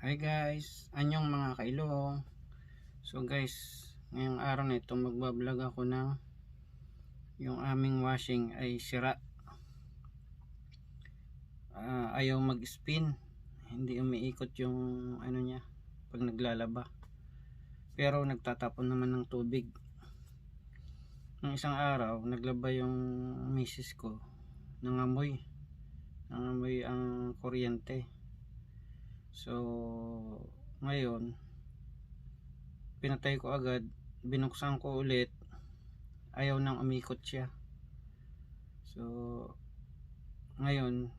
Hi guys, anyong mga kailong. So guys, ngayong araw na ito magbablog ako ng yung aming washing ay sira. Ayaw mag spin, hindi umiikot yung ano niya pag naglalaba, pero nagtatapon naman ng tubig. Nung isang araw naglaba yung misis ko, nangamoy ang kuryente. So ngayon pinatay ko agad, binuksan ko ulit, ayaw nang umikot siya. So ngayon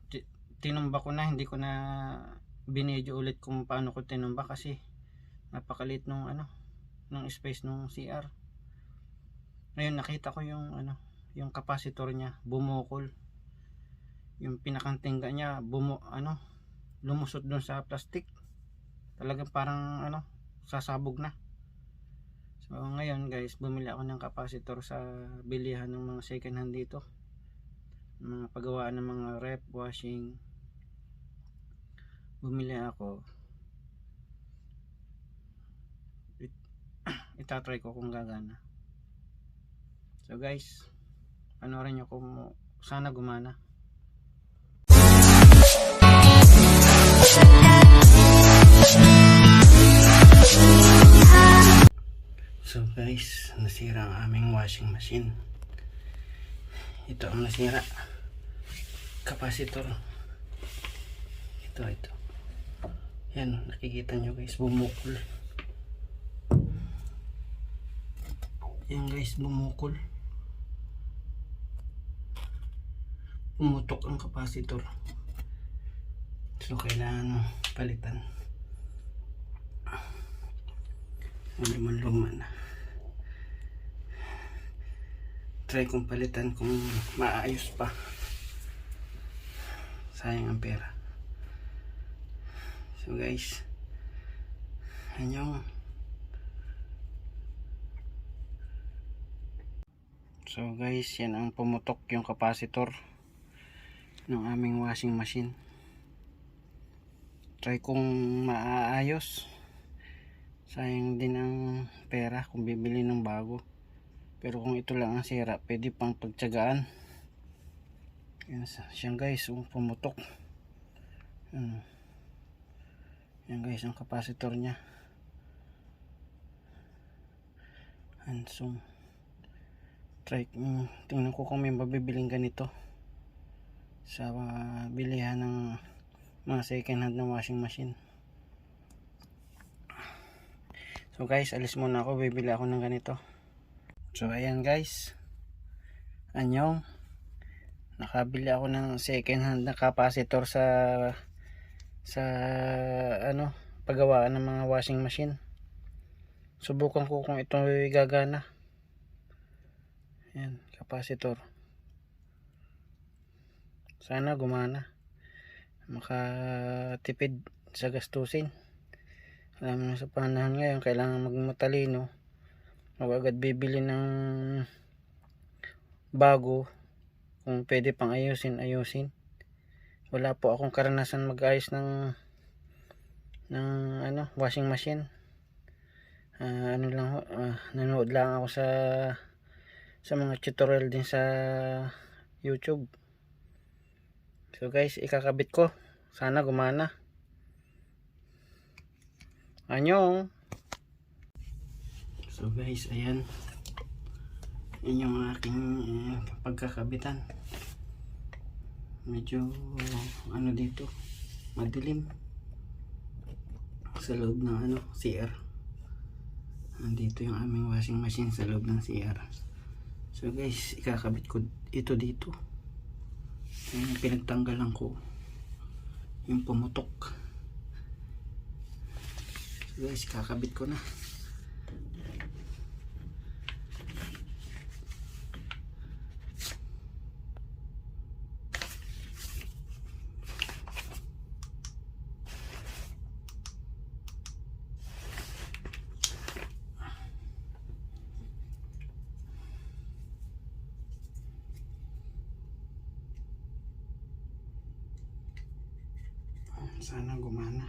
tinumba ko na, hindi ko na binidyo ulit kung paano ko tinumba kasi napakalit nung nung space nung CR. Ngayon nakita ko yung yung capacitor niya bumukol, yung pinakang tingga niya lumusot dun sa plastic, talagang parang sasabog na. So ngayon guys, bumili ako ng capacitor sa bilihan ng mga second hand dito, mga paggawaan ng mga rep washing. Bumili ako, itatry ko kung gagana. So guys, panoorin nyo kung sana gumana. So guys, nasira ang aming washing machine. Ito ang nasira, capacitor. Ito yan, nakikita nyo guys, bumukol. Yan guys, bumukol, pumutok ang capacitor. So kailangan palitan, luma na. Try kong palitan kung maayos pa, sayang ang pera. So guys, anyong. So guys, yan ang pumutok yung capacitor ng aming washing machine. Try kong maayos, sayang din ang pera kung bibili ng bago. Pero kung ito lang ang sira, pwede pang pagtyagaan. Yan siya guys, pumutok. Yan guys ang capacitor nya. So tingnan ko kung may mabibiling ganito sa bilihan ng mga second hand na washing machine. So guys, alis muna ako, bibili ako ng ganito. So ayan guys, anyong, nakabili ako ng second hand na capacitor sa paggawaan ng mga washing machine. Subukan ko kung ito gagana. Yan, capacitor. Sana gumana, makatipid sa gastusin. Alam mo, sa panahon ngayon kailangan maging matalino, agad bibili ng bago. Kung pwede pang ayusin. Wala po akong karanasan mag-ayos ng washing machine. Nanood lang ako sa mga tutorial din sa YouTube. So guys, ikakabit ko, sana gumana. Anyong. So guys, ayan, yun yung aking pagkakabitan. Medyo dito madilim sa loob ng CR. Nandito yung aming washing machine sa loob ng CR. So guys, ikakabit ko ito dito. Ayan, pinagtanggalan ko yung pumutok. So guys, ikakabit ko na. Sana gumana.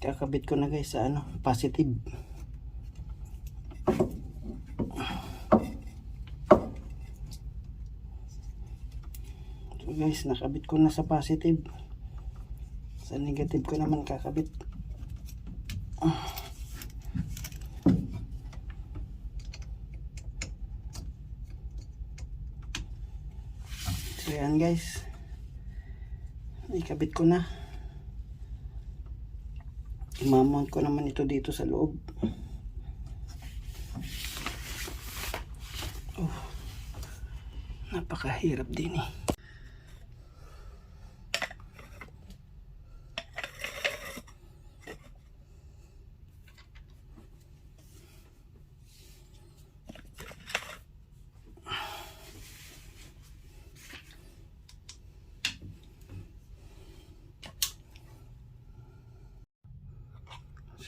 Kakabit ko na guys sa positive. So guys, nakabit ko na sa positive. Sa negative ko naman kakabit. So yan guys, ikabit ko na. Imamount ko naman ito dito sa loob. Napakahirap din eh.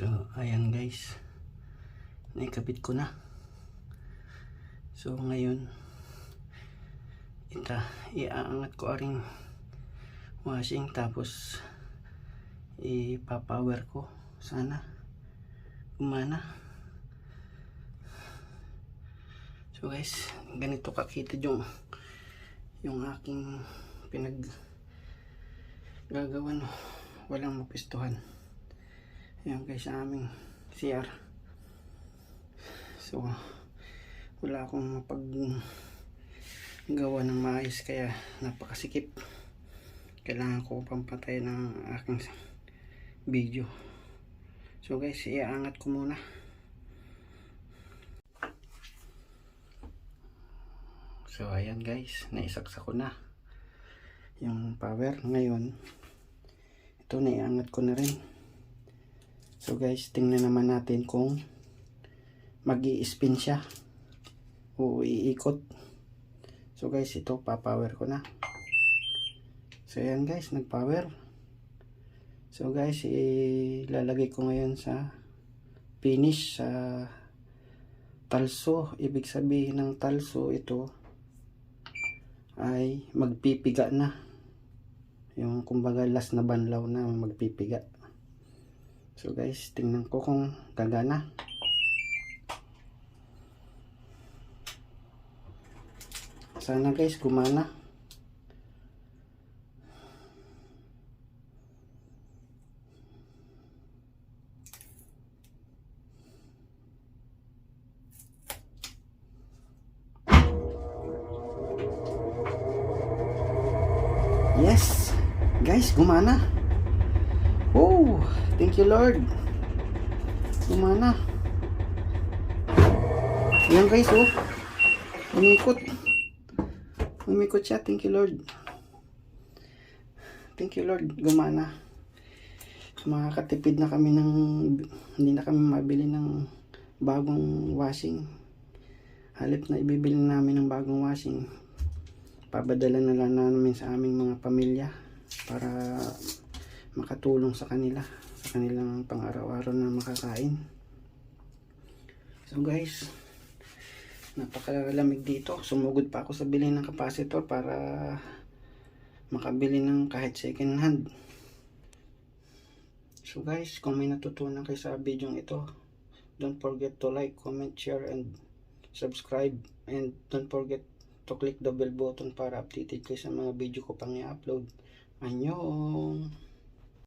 So, ayan guys. Naikabit ko na. So, ngayon iaangat ko aring washing, tapos ipapower ko. Sana gumana. So guys, ganito kakitid yung aking gagawan. Walang mapistuhan. Ayan guys, sa aming CR. So wala akong mapaggawa ng maayos, kaya napakasikip. Kailangan ko pampatay ng aking video. So guys, iaangat ko muna. So ayan guys, naisaksak ko na yung power. Ngayon ito, naiangat ko na rin. So guys, tingnan naman natin kung mag-i-spin siya o iikot. So guys, ito pa-power ko na. So ayan guys, nag-power. So guys, ilalagay ko ngayon sa finish sa talso. Ibig sabihin ng talso, ito ay magpipiga na. Yung kumbaga last na banlaw na magpipiga. So guys, tingnan ko kung gagana. Sana guys, gumana. Yes, guys, gumana. Oh, thank you Lord. Gumana. Yan guys, oh. Umikot siya. Thank you Lord. Thank you Lord. Gumana. Makakatipid na kami hindi na kami mabili ng bagong washing. Halip na ibibili namin ng bagong washing, papadala na lang namin sa aming mga pamilya para makatulong sa kanilang pang-araw-araw na makakain. So guys, napakalamig dito. Sumugod pa ako sa bilhin ng capacitor para makabili ng kahit second hand. So guys, kung may natutunan kayo sa video ito, don't forget to like, comment, share, and subscribe. And don't forget to click the bell button para updated kayo sa mga video ko pang i-upload. Annyeong!